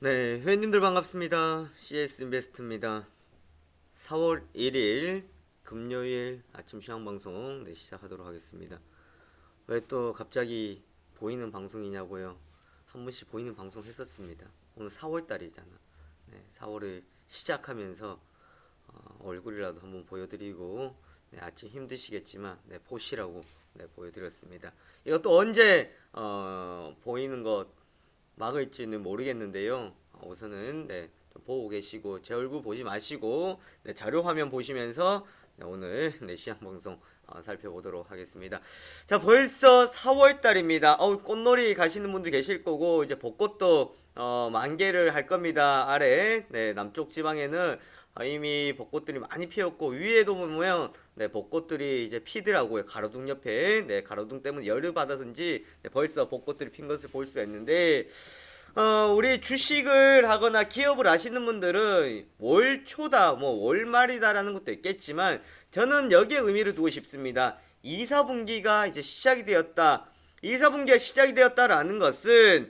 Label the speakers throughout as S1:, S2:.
S1: 네, 회원님들 반갑습니다. CS 인베스트입니다. 4월 1일 금요일 아침 시황 방송 시작하도록 하겠습니다. 왜 또 갑자기 보이는 방송이냐고요? 한 번씩 보이는 방송 했었습니다. 오늘 4월 달이잖아. 네, 4월을 시작하면서 얼굴이라도 한번 보여드리고 아침 힘드시겠지만 보시라고 보여드렸습니다. 이것도 언제 보이는 것 막을지는 모르겠는데요. 우선은 좀 보고 계시고 제 얼굴 보지 마시고 자료 화면 보시면서 오늘 시황 방송 살펴보도록 하겠습니다. 자, 벌써 4월 달입니다. 꽃놀이 가시는 분도 계실 거고 이제 벚꽃도 만개를 할 겁니다. 아래 남쪽 지방에는 이미 벚꽃들이 많이 피었고 위에도 보면 벚꽃들이 이제 피더라고요. 가로등 옆에 가로등 때문에 열을 받아서인지 벌써 벚꽃들이 핀 것을 볼 수 있는데 우리 주식을 하거나 기업을 하시는 분들은 월 초다 뭐 월말이다라는 것도 있겠지만 저는 여기에 의미를 두고 싶습니다. 2, 4분기가 이제 시작이 되었다. 2, 4분기가 시작이 되었다라는 것은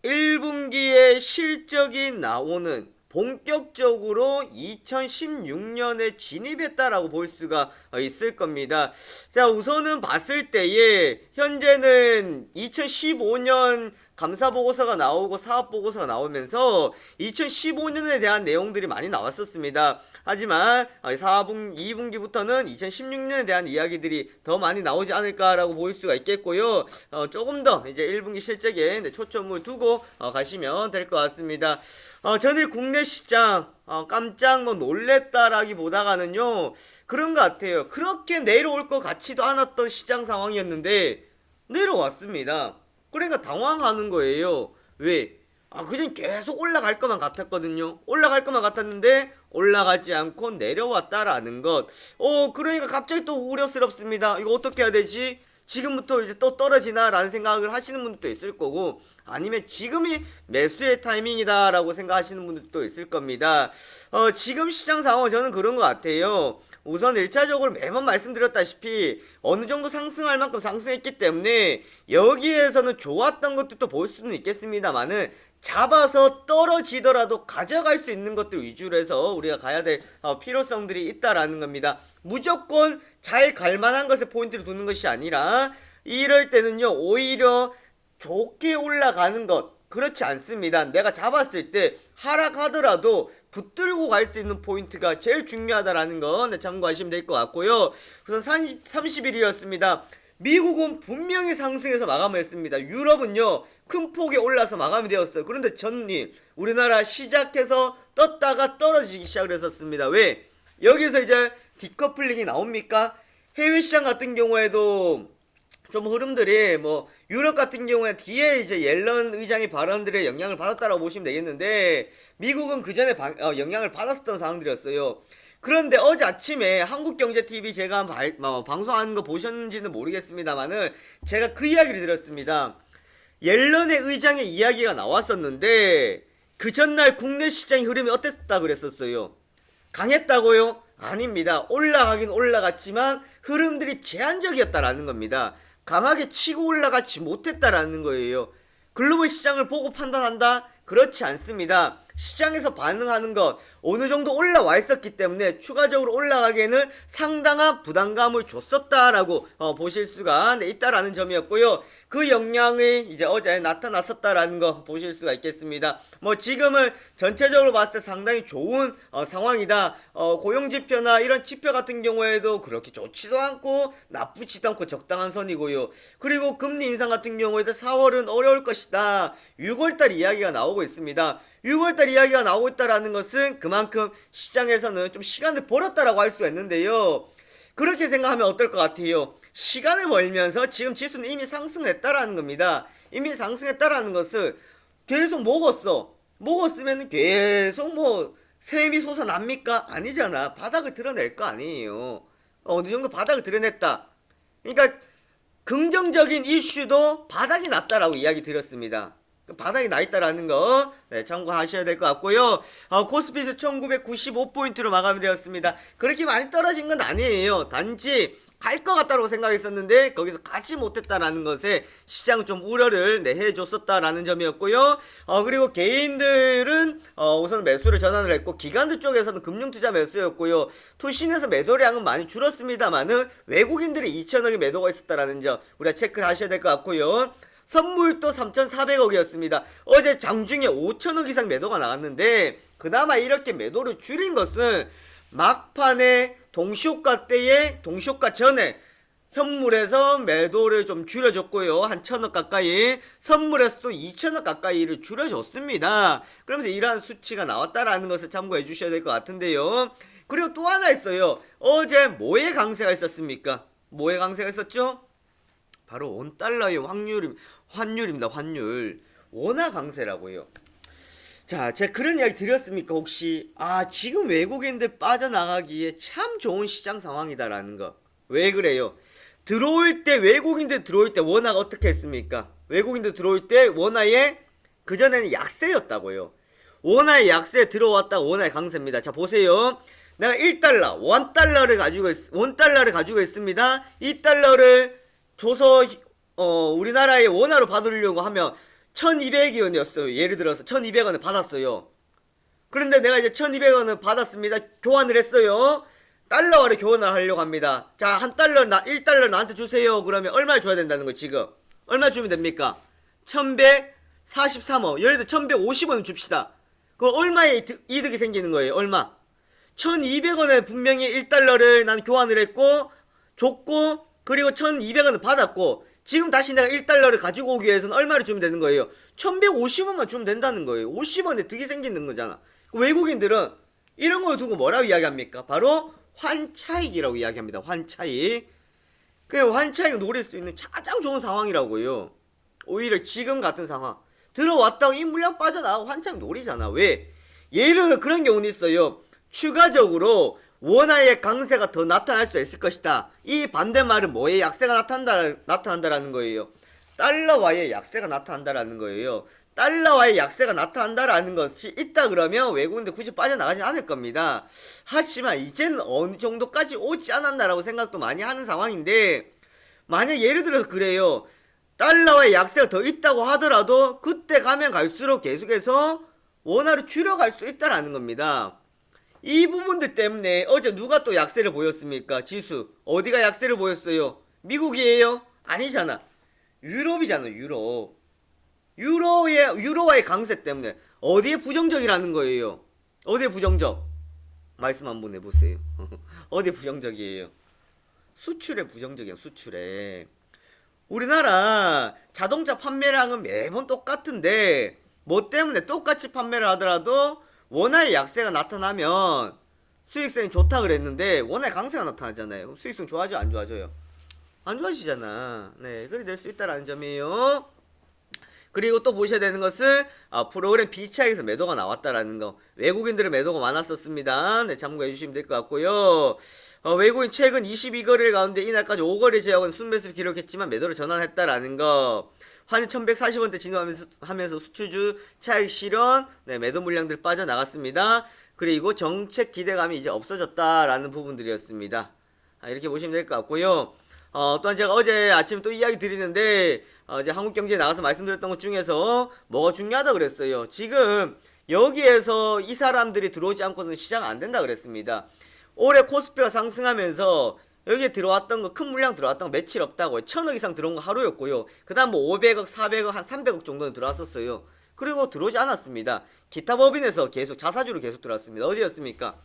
S1: 1분기에 실적이 나오는 본격적으로 2016년에 진입했다라고 볼 수가 있을 겁니다. 자, 우선은 봤을 때에 현재는 2015년 감사보고서가 나오고 사업보고서가 나오면서 2015년에 대한 내용들이 많이 나왔었습니다. 하지만 2분기부터는 2016년에 대한 이야기들이 더 많이 나오지 않을까라고 볼 수가 있겠고요. 조금 더 이제 1분기 실적에 초점을 두고 가시면 될 것 같습니다. 저들 국내 시장 깜짝 놀랬다라기보다가는요 그런 것 같아요. 그렇게 내려올 것 같지도 않았던 시장 상황이었는데 내려왔습니다. 그러니까 당황하는 거예요. 왜? 그냥 계속 올라갈 것만 같았거든요. 올라갈 것만 같았는데 올라가지 않고 내려왔다라는 것. 그러니까 갑자기 또 우려스럽습니다. 이거 어떻게 해야 되지? 지금부터 이제 또 떨어지나 라는 생각을 하시는 분들도 있을 거고 아니면 지금이 매수의 타이밍이다 라고 생각하시는 분들도 있을 겁니다. 지금 시장 상황은 저는 그런 것 같아요. 우선 1차적으로 매번 말씀드렸다시피 어느 정도 상승할 만큼 상승했기 때문에 여기에서는 좋았던 것들도 볼 수는 있겠습니다만은 잡아서 떨어지더라도 가져갈 수 있는 것들 위주로 해서 우리가 가야 될 필요성들이 있다라는 겁니다. 무조건 잘 갈만한 것에 포인트를 두는 것이 아니라 이럴 때는요 오히려 좋게 올라가는 것 그렇지 않습니다. 내가 잡았을 때 하락하더라도 붙들고 갈 수 있는 포인트가 제일 중요하다라는 거 참고하시면 될 것 같고요. 우선 30일이었습니다. 미국은 분명히 상승해서 마감을 했습니다. 유럽은요 큰 폭에 올라서 마감이 되었어요. 그런데 전일 우리나라 시작해서 떴다가 떨어지기 시작을 했었습니다. 왜? 여기서 이제 디커플링이 나옵니까? 해외 시장 같은 경우에도 좀 흐름들이 뭐 유럽 같은 경우에 뒤에 이제 옐런 의장의 발언들의 영향을 받았다라고 보시면 되겠는데 미국은 그 전에 영향을 받았었던 상황들이었어요. 그런데 어제 아침에 한국경제TV 제가 방송하는 거 보셨는지는 모르겠습니다만은 제가 그 이야기를 들었습니다. 옐런의 의장의 이야기가 나왔었는데 그 전날 국내 시장의 흐름이 어땠다 그랬었어요. 강했다고요? 아닙니다. 올라가긴 올라갔지만 흐름들이 제한적이었다라는 겁니다. 강하게 치고 올라가지 못했다라는 거예요. 글로벌 시장을 보고 판단한다? 그렇지 않습니다. 시장에서 반응하는 것 어느 정도 올라와 있었기 때문에 추가적으로 올라가기에는 상당한 부담감을 줬었다라고 보실 수가 있다라는 점이었고요. 그 영향이 이제 어제 나타났었다라는 거 보실 수가 있겠습니다. 뭐 지금은 전체적으로 봤을 때 상당히 좋은 상황이다. 고용지표나 이런 지표 같은 경우에도 그렇게 좋지도 않고 나쁘지도 않고 적당한 선이고요. 그리고 금리 인상 같은 경우에도 4월은 어려울 것이다. 6월달 이야기가 나오고 있습니다. 6월달 이야기가 나오고 있다라는 것은 그만큼 시장에서는 좀 시간을 벌었다라고 할 수가 있는데요. 그렇게 생각하면 어떨 것 같아요? 시간을 벌면서 지금 지수는 이미 상승했다라는 겁니다. 이미 상승했다라는 것은 계속 먹었으면 계속 뭐 셈이 솟아납니까? 아니잖아. 바닥을 드러낼 거 아니에요. 어느 정도 바닥을 드러냈다. 그러니까 긍정적인 이슈도 바닥이 났다라고 이야기 드렸습니다. 바닥이 나 있다라는 거 참고하셔야 될 것 같고요. 코스피스 1995포인트로 마감이 되었습니다. 그렇게 많이 떨어진 건 아니에요. 단지 갈 것 같다고 생각했었는데 거기서 가지 못했다라는 것에 시장 좀 우려를 해줬었다라는 점이었고요. 그리고 개인들은 우선 매수를 전환을 했고 기관들 쪽에서는 금융투자 매수였고요. 투신에서 매도량은 많이 줄었습니다만은 외국인들이 2천억의 매도가 있었다라는 점 우리가 체크를 하셔야 될 것 같고요. 선물도 3,400억이었습니다. 어제 장중에 5천억 이상 매도가 나갔는데 그나마 이렇게 매도를 줄인 것은 막판에 동시효과 때에 동시효과 전에 현물에서 매도를 좀 줄여줬고요. 한 1,000억 가까이, 선물에서도 2,000억 가까이를 줄여줬습니다. 그러면서 이러한 수치가 나왔다라는 것을 참고해 주셔야 될 것 같은데요. 그리고 또 하나 있어요. 어제 뭐의 강세가 있었습니까? 뭐의 강세가 있었죠? 바로 원달러의 환율입니다. 환율. 원화 강세라고요. 자, 제가 그런 이야기 드렸습니까? 혹시 지금 외국인들 빠져나가기에 참 좋은 시장 상황이다라는 거. 왜 그래요? 외국인들 들어올 때 원화가 어떻게 했습니까? 외국인들 들어올 때 원화에 그전에는 약세였다고요. 원화의 약세 들어왔다 원화의 강세입니다. 자, 보세요. 내가 1달러, 원달러를 가지고 있습니다. 이 달러를 줘서 우리나라의 원화로 받으려고 하면 1200원이었어요. 예를 들어서 1200원을 받았어요. 그런데 내가 이제 1200원을 받았습니다. 교환을 했어요. 달러화를 교환을 하려고 합니다. 자, 1달러 나한테 주세요. 그러면 얼마 줘야 된다는 거예요, 지금? 얼마 주면 됩니까? 1143원. 예를 들어 1150원 줍시다. 그럼 얼마의 이득이 생기는 거예요? 얼마? 1200원에 분명히 1달러를 난 교환을 했고, 줬고, 그리고 1200원을 받았고, 지금 다시 내가 1달러를 가지고 오기 위해서는 얼마를 주면 되는 거예요? 1150원만 주면 된다는 거예요. 50원에 득이 생기는 거잖아. 외국인들은 이런 걸 두고 뭐라고 이야기합니까? 바로 환차익이라고 이야기합니다. 환차익. 그 환차익을 노릴 수 있는 가장 좋은 상황이라고요. 오히려 지금 같은 상황. 들어왔다고 이 물량 빠져나가고 환차익 노리잖아. 왜? 예를 들어 그런 경우는 있어요. 추가적으로 원화의 강세가 더 나타날 수 있을 것이다. 이 반대말은 뭐의 약세가 나타난다라는 거예요. 달러와의 약세가 나타난다라는 거예요. 달러와의 약세가 나타난다라는 것이 있다 그러면 외국인들 굳이 빠져나가지 않을 겁니다. 하지만 이제는 어느 정도까지 오지 않았나라고 생각도 많이 하는 상황인데 만약 예를 들어서 그래요. 달러와의 약세가 더 있다고 하더라도 그때 가면 갈수록 계속해서 원화를 줄여갈 수 있다라는 겁니다. 이 부분들 때문에 어제 누가 또 약세를 보였습니까? 지수 어디가 약세를 보였어요? 미국이에요? 아니잖아. 유럽이잖아. 유로와의 강세 때문에 어디에 부정적이라는 거예요? 어디에 부정적? 말씀 한번 해보세요. 어디에 부정적이에요? 수출에 부정적이야. 수출에. 우리나라 자동차 판매량은 매번 똑같은데 뭐 때문에 똑같이 판매를 하더라도 원화의 약세가 나타나면 수익성이 좋다 그랬는데 원화의 강세가 나타나잖아요. 그럼 수익성 좋아져 안 좋아져요? 안 좋아지잖아. 네, 그래 될 수 있다라는 점이에요. 그리고 또 보셔야 되는 것은 프로그램 B차익에서 매도가 나왔다라는 거. 외국인들의 매도가 많았었습니다. 네, 참고해 주시면 될 것 같고요. 외국인 최근 22거래일 가운데 이날까지 5거래 제약은 순매수를 기록했지만 매도를 전환했다라는 거. 환율 1140원대 진입하면서 수출주 차익 실현, 네, 매도 물량들 빠져나갔습니다. 그리고 정책 기대감이 이제 없어졌다라는 부분들이었습니다. 이렇게 보시면 될 것 같고요. 또한 제가 어제 아침 또 이야기 드리는데 이제 한국경제에 나가서 말씀드렸던 것 중에서 뭐가 중요하다 그랬어요. 지금 여기에서 이 사람들이 들어오지 않고서는 시장 안 된다 그랬습니다. 올해 코스피가 상승하면서 여기에 들어왔던 거 큰 물량 들어왔던 거 며칠 없다고요. 1000억 이상 들어온 거 하루였고요. 그 다음 뭐 500억, 400억, 한 300억 정도는 들어왔었어요. 그리고 들어오지 않았습니다. 기타 법인에서 계속 자사주로 계속 들어왔습니다. 어디였습니까?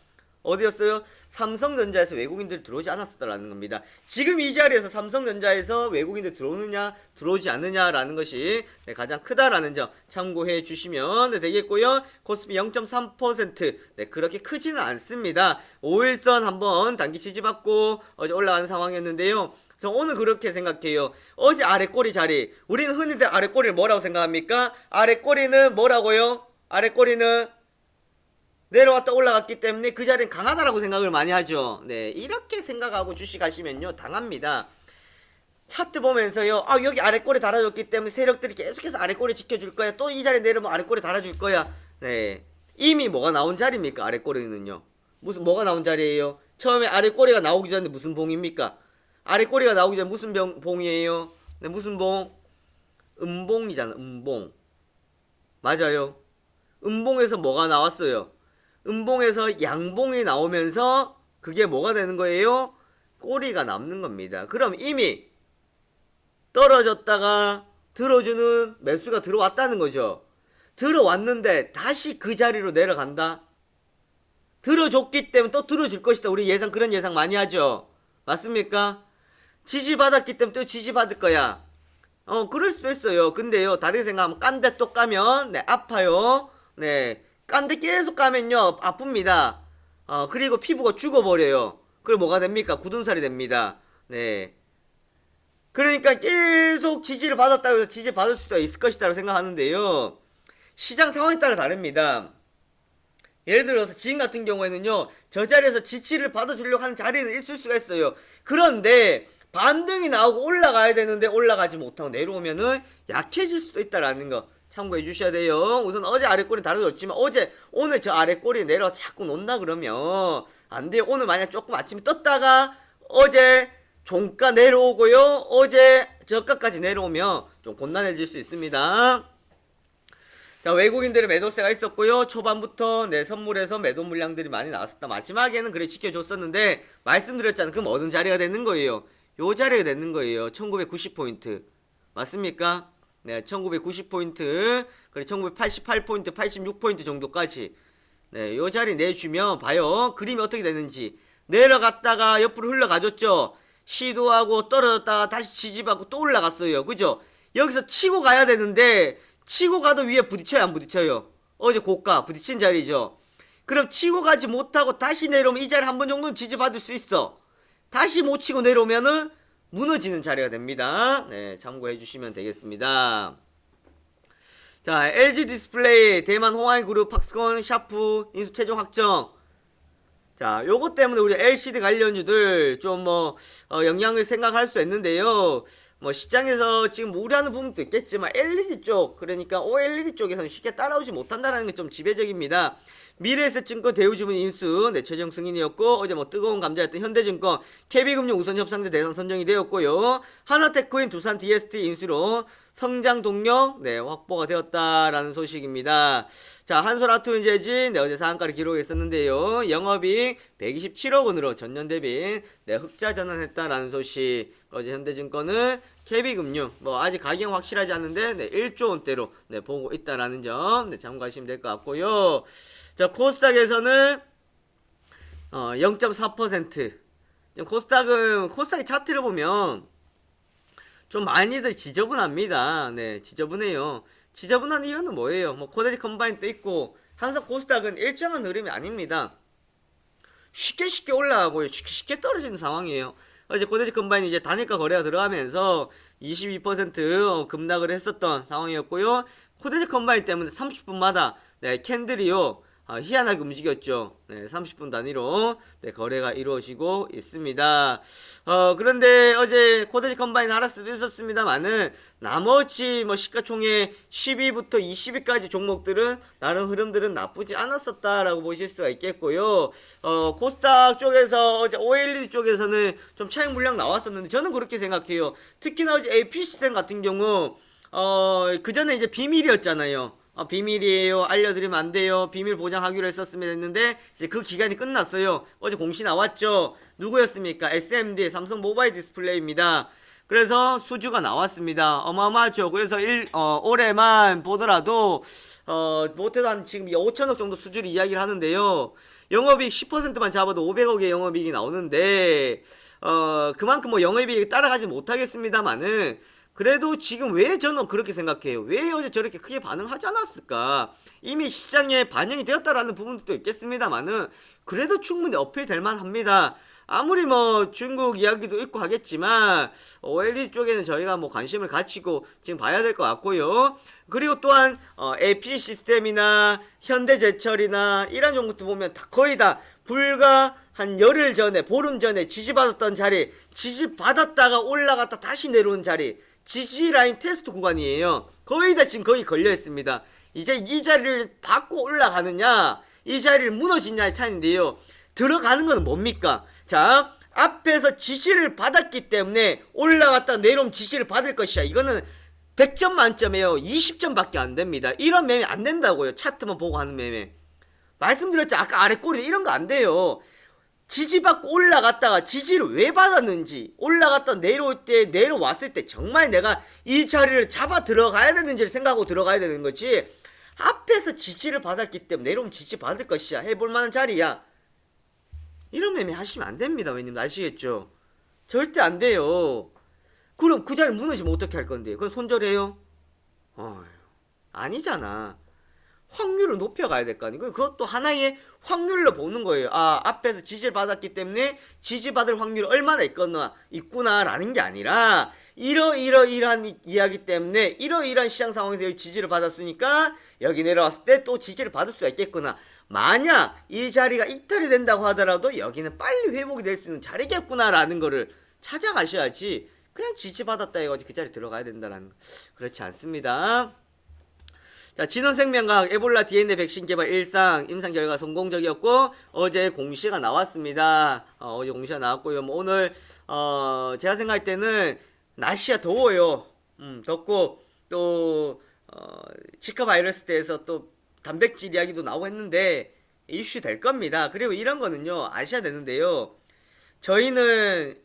S1: 어디였어요? 삼성전자에서 외국인들이 들어오지 않았다라는 겁니다. 지금 이 자리에서 삼성전자에서 외국인들 들어오느냐 들어오지 않느냐라는 것이 가장 크다라는 점 참고해 주시면 되겠고요. 코스피 0.3% 그렇게 크지는 않습니다. 5일선 한번 단기 지지받고 어제 올라가는 상황이었는데요. 저 오늘 그렇게 생각해요. 어제 아래 꼬리 자리, 우리는 흔히들 아래 꼬리를 뭐라고 생각합니까? 아래 꼬리는 뭐라고요? 아래 꼬리는 내려왔다 올라갔기 때문에 그 자리는 강하다라고 생각을 많이 하죠. 네, 이렇게 생각하고 주식하시면요 당합니다. 차트 보면서요, 여기 아래 꼬리 달아줬기 때문에 세력들이 계속해서 아래 꼬리 지켜줄 거야. 또 이 자리 내려오면 아래 꼬리 달아줄 거야. 네, 이미 뭐가 나온 자리입니까? 아래 꼬리는요. 무슨 뭐가 나온 자리예요? 처음에 아래 꼬리가 나오기 전에 무슨 봉입니까? 아래 꼬리가 나오기 전에 무슨 봉이에요? 네, 무슨 봉? 음봉이잖아. 음봉. 맞아요. 음봉에서 뭐가 나왔어요? 음봉에서 양봉이 나오면서 그게 뭐가 되는 거예요? 꼬리가 남는 겁니다. 그럼 이미 떨어졌다가 들어주는 매수가 들어왔다는 거죠. 들어왔는데 다시 그 자리로 내려간다? 들어줬기 때문에 또 들어줄 것이다. 우리 예상, 그런 예상 많이 하죠. 맞습니까? 지지받았기 때문에 또 지지받을 거야. 그럴 수도 있어요. 근데요, 다르게 생각하면 깐데 또 까면, 네, 아파요. 네, 깐데 계속 까면요, 아픕니다. 그리고 피부가 죽어버려요. 그럼 뭐가 됩니까? 굳은 살이 됩니다. 네. 그러니까 계속 지지를 받았다고 해서 지지 받을 수도 있을 것이다라고 생각하는데요. 시장 상황에 따라 다릅니다. 예를 들어서 지금 같은 경우에는요, 저 자리에서 지지를 받아주려고 하는 자리는 있을 수가 있어요. 그런데 반등이 나오고 올라가야 되는데 올라가지 못하고 내려오면은 약해질 수도 있다라는 거 참고해 주셔야 돼요. 우선 어제 아래 꼬리 다뤄줬지만 오늘 저 아래 꼬리 내려 자꾸 놓는다 그러면 안 돼요. 오늘 만약 조금 아침에 떴다가 어제 종가 내려오고요, 어제 저가까지 내려오면 좀 곤란해질 수 있습니다. 자, 외국인들의 매도세가 있었고요. 초반부터 내 선물에서 매도 물량들이 많이 나왔었다. 마지막에는 그래 지켜줬었는데 말씀드렸잖아요. 그럼 어느 자리가 되는 거예요? 요 자리가 되는 거예요. 1990포인트. 맞습니까? 네, 1990포인트. 그래 1988포인트, 86포인트 정도까지. 네, 요 자리 내주면 봐요. 그림이 어떻게 되는지. 내려갔다가 옆으로 흘러가줬죠. 시도하고 떨어졌다가 다시 지지받고 또 올라갔어요. 그죠? 여기서 치고 가야 되는데 치고 가도 위에 부딪혀요, 안 부딪혀요? 어제 고가 부딪힌 자리죠. 그럼 치고 가지 못하고 다시 내려오면 이 자리 한 번 정도는 지지받을 수 있어. 다시 못 치고 내려오면은 무너지는 자리가 됩니다. 네, 참고해 주시면 되겠습니다. 자, LG 디스플레이, 대만 홍하이그룹, 팍스콘, 샤프 인수 최종 확정. 자, 요것 때문에 우리 LCD 관련주들 좀 영향을 생각할 수 있는데요. 시장에서 지금 우려하는 부분도 있겠지만 LED 쪽, 그러니까 OLED 쪽에서는 쉽게 따라오지 못한다는 게 좀 지배적입니다. 미래에셋증권, 대우주문 인수, 네, 최종 승인이었고, 어제 뜨거운 감자였던 현대증권, KB금융 우선 협상대 대상 선정이 되었고요. 하나테크인, 두산 DST 인수로 성장 동력, 네, 확보가 되었다라는 소식입니다. 자, 한솔아토인재진, 네, 어제 상한가를 기록했었는데요. 영업이익 127억 원으로 전년 대비, 네, 흑자 전환했다라는 소식. 어제 현대증권은 KB금융, 아직 가격은 확실하지 않은데, 네, 1조 원대로, 네, 보고 있다라는 점, 네, 참고하시면 될 것 같고요. 자, 코스닥에서는 0.4%. 코스닥의 차트를 보면 좀 많이들 지저분합니다. 네, 지저분해요. 지저분한 이유는 뭐예요? 코데지 컴바인도 있고 항상 코스닥은 일정한 흐름이 아닙니다. 쉽게 올라가고요, 쉽게 떨어지는 상황이에요. 어제 코데지 컴바인이 이제 단일가 거래가 들어가면서 22% 급락을 했었던 상황이었고요. 코데지 컴바인 때문에 30분마다 네, 캔들이요, 희한하게 움직였죠. 네, 30분 단위로 네, 거래가 이루어지고 있습니다. 그런데 어제 코데지 컴바인 하락 수도 있었습니다만은 나머지 시가총액 10위부터 20위까지 종목들은 나름 흐름들은 나쁘지 않았었다라고 보실 수가 있겠고요. 코스닥 쪽에서 어제 OLED 쪽에서는 좀 차익 물량 나왔었는데 저는 그렇게 생각해요. 특히나 어제 APC생 같은 경우 그 전에 이제 비밀이었잖아요. 비밀이에요, 알려드리면 안 돼요, 비밀 보장하기로 했었으면 이제 그 기간이 끝났어요. 어제 공시 나왔죠. 누구였습니까? SMD, 삼성 모바일 디스플레이입니다. 그래서 수주가 나왔습니다. 어마어마하죠. 그래서 올해만 보더라도 못해도 한 지금 5천억 정도 수주를 이야기를 하는데요. 영업이익 10%만 잡아도 500억의 영업이익이 나오는데 그만큼 영업이익이 따라가지 못하겠습니다만은 그래도 지금 왜 저는 그렇게 생각해요. 왜 어제 저렇게 크게 반응하지 않았을까? 이미 시장에 반영이 되었다라는 부분도 있겠습니다만은 그래도 충분히 어필 될 만합니다. 아무리 중국 이야기도 있고 하겠지만 OLED 쪽에는 저희가 관심을 가지고 지금 봐야 될 것 같고요. 그리고 또한 AP 시스템이나 현대제철이나 이런 종목도 보면 거의 다 불과 한 열흘 전에, 보름 전에 지지받았던 자리, 지지받았다가 올라갔다 다시 내려온 자리, 지지라인 테스트 구간이에요. 거의 다 지금 거의 걸려있습니다. 이제 이 자리를 받고 올라가느냐, 이 자리를 무너지냐의 차이인데요. 들어가는 건 뭡니까? 자, 앞에서 지지를 받았기 때문에 올라갔다 내려오면 지지를 받을 것이야. 이거는 100점 만점이에요. 20점밖에 안 됩니다. 이런 매매 안 된다고요. 차트만 보고 하는 매매. 말씀드렸죠. 아까 아래 꼬리 이런 거 안 돼요. 지지받고 올라갔다가 지지를 왜 받았는지, 올라갔다 내려올 때, 내려왔을 때 정말 내가 이 자리를 잡아 들어가야 되는지를 생각하고 들어가야 되는 거지. 앞에서 지지를 받았기 때문에 내려오면 지지 받을 것이야. 해볼 만한 자리야. 이런 매매 하시면 안 됩니다. 왜냐면 아시겠죠? 절대 안 돼요. 그럼 그 자리 무너지면 어떻게 할 건데? 그건 손절해요? 어휴, 아니잖아. 확률을 높여가야 될 거 아니에요. 그것도 하나의 확률로 보는 거예요. 아, 앞에서 지지를 받았기 때문에 지지받을 확률이 얼마나 있구나라는 게 아니라 이러이러이러한 이야기 때문에 이러이러한 시장 상황에서 여기 지지를 받았으니까 여기 내려왔을 때 또 지지를 받을 수가 있겠구나. 만약 이 자리가 이탈이 된다고 하더라도 여기는 빨리 회복이 될 수 있는 자리겠구나라는 거를 찾아가셔야지 그냥 지지받았다 해가지고 그 자리 들어가야 된다라는 거. 그렇지 않습니다. 자, 진원생명과학 에볼라 DNA 백신 개발 일상 임상 결과 성공적이었고 어제 공시가 나왔습니다. 어제 공시가 나왔고요. 뭐 오늘 제가 생각할 때는 날씨가 더워요. 덥고 또 지카 바이러스 대해서 또 단백질 이야기도 나오고 했는데 이슈 될 겁니다. 그리고 이런 거는요 아셔야 되는데요. 저희는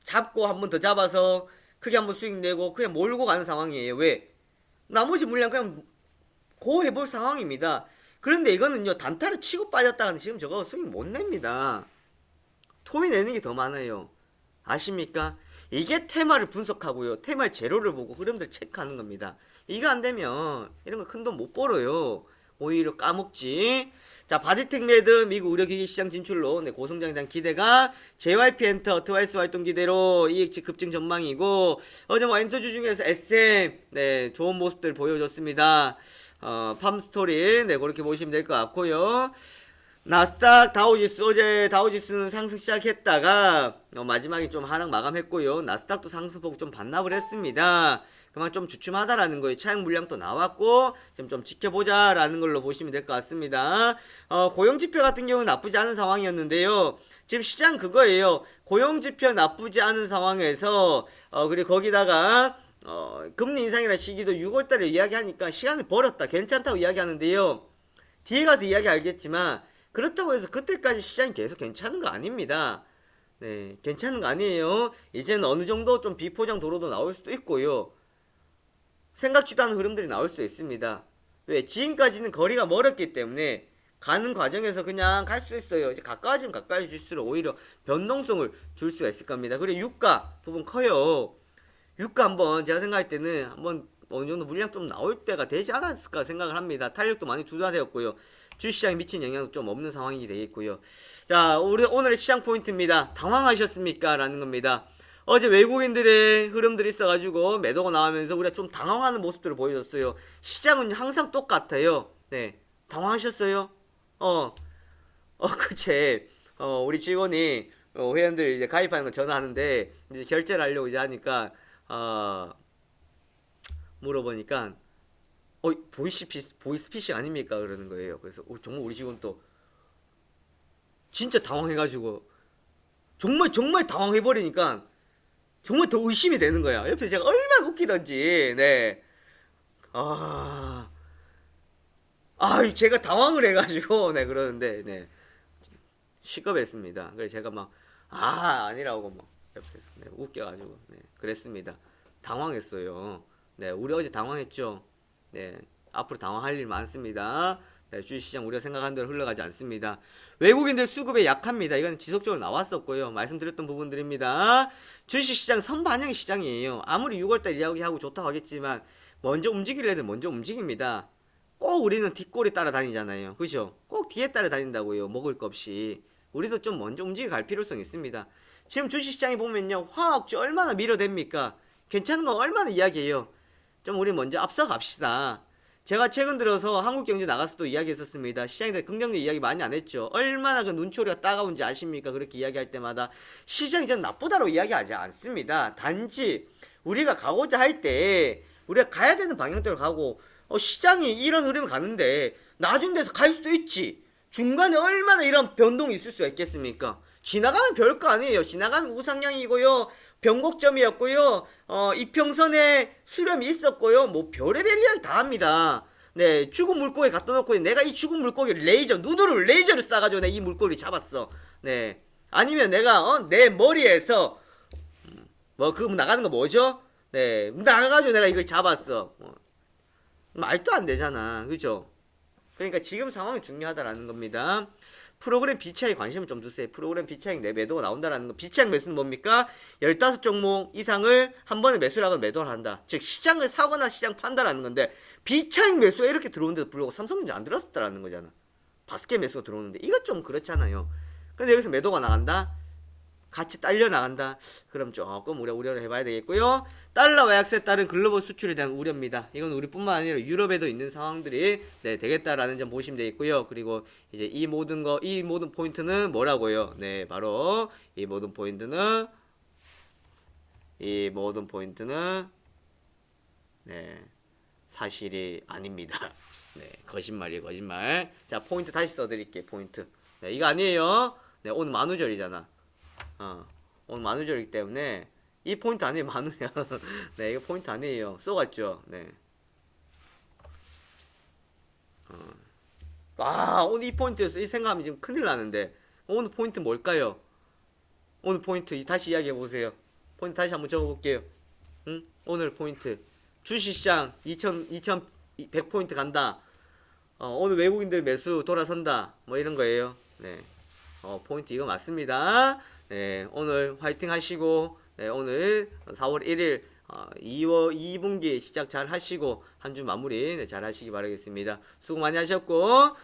S1: 잡고 한 번 더 잡아서 크게 한 번 수익 내고 그냥 몰고 가는 상황이에요. 왜? 나머지 물량 그냥 고해볼 상황입니다. 그런데 이거는요 단타를 치고 빠졌다가는 지금 저거 수익 못 냅니다. 토이 내는 게 더 많아요. 아십니까? 이게 테마를 분석하고요. 테마의 재료를 보고 흐름들 체크하는 겁니다. 이거 안 되면 이런 거 큰 돈 못 벌어요. 오히려 까먹지. 자, 바디텍 매드 미국 의료기기 시장 진출로 고성장에 대한 기대가 JYP 엔터 트와이스 활동 기대로 이익치 급증 전망이고 어제 뭐 엔터주 중에서 SM 좋은 모습들 보여줬습니다. 팜스토리 그렇게 보시면 될 것 같고요. 나스닥 다우지수 어제 다우지수는 상승 시작했다가 마지막에 좀 하락 마감했고요. 나스닥도 상승폭 좀 반납을 했습니다. 그만 좀 주춤하다라는 거예요. 차익 물량도 나왔고 지금 좀 지켜보자라는 걸로 보시면 될 것 같습니다. 고용지표 같은 경우는 나쁘지 않은 상황이었는데요. 지금 시장 그거예요. 고용지표 나쁘지 않은 상황에서 그리고 거기다가 금리 인상이라는 시기도 6월달에 이야기하니까 시간을 벌었다 괜찮다고 이야기하는데요. 뒤에 가서 이야기 알겠지만 그렇다고 해서 그때까지 시장이 계속 괜찮은 거 아닙니다. 네, 괜찮은 거 아니에요. 이제는 어느 정도 좀 비포장 도로도 나올 수도 있고요. 생각지도 않은 흐름들이 나올 수 있습니다. 왜? 지금까지는 거리가 멀었기 때문에 가는 과정에서 그냥 갈 수 있어요. 이제 가까워지면 가까워질수록 오히려 변동성을 줄 수가 있을 겁니다. 그리고 유가 부분 커요. 유가 한번 제가 생각할 때는 한번 어느 정도 물량 좀 나올 때가 되지 않았을까 생각을 합니다. 탄력도 많이 두자되었고요. 주시장에 미친 영향도 좀 없는 상황이 되겠고요. 자, 오늘의 시장 포인트입니다. 당황하셨습니까? 라는 겁니다. 어제 외국인들의 흐름들이 있어가지고 매도가 나오면서 우리가 좀 당황하는 모습들을 보여줬어요. 시장은 항상 똑같아요. 네, 당황하셨어요? 그치. 우리 직원이 회원들 이제 가입하는 거 전화하는데 이제 결제를 하려고 이제 하니까 물어보니까 보이스피싱 아닙니까? 그러는 거예요. 그래서 정말 우리 직원 또 진짜 당황해가지고 정말 당황해버리니까 정말 더 의심이 되는 거야. 옆에서 제가 얼마나 웃기던지. 네. 제가 당황을 해가지고 네 그러는데 네 시겁했습니다. 그래서 제가 막 아니라고 막 옆에서 웃겨가지고 네 그랬습니다. 당황했어요. 네 우리 어제 당황했죠. 네 앞으로 당황할 일 많습니다. 네, 주식시장 우리가 생각한 대로 흘러가지 않습니다. 외국인들 수급에 약합니다. 이건 지속적으로 나왔었고요. 말씀드렸던 부분들입니다. 주식시장 선반영 시장이에요. 아무리 6월달 이야기하고 좋다고 하겠지만 먼저 움직일 애들 먼저 움직입니다. 꼭 우리는 뒷골이 따라다니잖아요. 그죠? 꼭 뒤에 따라다닌다고요. 먹을 것 없이. 우리도 좀 먼저 움직여 갈 필요성이 있습니다. 지금 주식시장에 보면요. 화학주 얼마나 밀어댑니까? 괜찮은 거 얼마나 이야기해요. 좀 우리 먼저 앞서 갑시다. 제가 최근 들어서 한국경제 나가서도 이야기했었습니다. 시장에 대해 긍정적 이야기 많이 안 했죠. 얼마나 그 눈초리가 따가운지 아십니까? 그렇게 이야기할 때마다 시장이 전 나쁘다고 이야기하지 않습니다. 단지 우리가 가고자 할 때 우리가 가야 되는 방향대로 가고 시장이 이런 흐름을 가는데 나중 돼서 갈 수도 있지. 중간에 얼마나 이런 변동이 있을 수가 있겠습니까? 지나가면 별거 아니에요. 지나가면 우상향이고요. 변곡점이었고요. 이평선에 수렴이 있었고요. 뭐 별의별 이야기 다 합니다. 네, 죽은 물고기 갖다 놓고 내가 이 죽은 물고기 레이저 누드를 레이저를 쏴가지고 내가 이 물고기를 잡았어. 네, 아니면 내가 내 머리에서 뭐 그거 나가는 거 뭐죠? 네, 나가가지고 내가 이걸 잡았어. 말도 안 되잖아, 그죠? 그러니까 지금 상황이 중요하다라는 겁니다. 프로그램 비차익 관심을 좀 주세요. 프로그램 비차익 내 매도가 나온다라는 거. 비차익 매수는 뭡니까? 15종목 이상을 한 번에 매수를 하고 매도를 한다. 즉 시장을 사거나 시장 판다라는 건데 비차익 매수가 이렇게 들어오는데도 불구하고 삼성전자 안 들어왔다라는 거잖아. 5개 매수가 들어오는데 이것 좀 그렇잖아요. 근데 여기서 매도가 나간다? 같이 딸려 나간다. 그럼 조금 우려를 해봐야 되겠고요. 달러와 약세에 따른 글로벌 수출에 대한 우려입니다. 이건 우리뿐만 아니라 유럽에도 있는 상황들이 되겠다라는 점 보시면 되겠고요. 그리고 이제 이 모든 포인트는 뭐라고요? 네, 바로 이 모든 포인트는 네, 사실이 아닙니다. 네, 거짓말이에요, 거짓말. 자, 포인트 다시 써드릴게요. 포인트. 네, 이거 아니에요. 네, 오늘 만우절이잖아. 오늘 만우절이기 때문에 이 포인트 아니에요. 만우야. 네, 이거 포인트 아니에요. 쏘갔죠. 네. 오늘 이 포인트에서 이 생각하면 지금 큰일 나는데 오늘 포인트 뭘까요? 오늘 포인트 다시 이야기해 보세요. 포인트 다시 한번 적어볼게요. 응? 오늘 포인트 주식시장 2100포인트 간다. 오늘 외국인들 매수 돌아선다. 뭐 이런 거예요. 네. 포인트 이거 맞습니다. 네, 오늘 화이팅 하시고, 네, 오늘 4월 1일 2분기 시작 잘 하시고 한 주 마무리 잘 하시기 바라겠습니다. 수고 많이 하셨고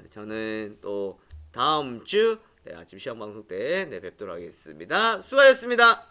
S1: 저는 또 다음 주 아침 시험 방송 때 뵙도록 하겠습니다. 수고하셨습니다.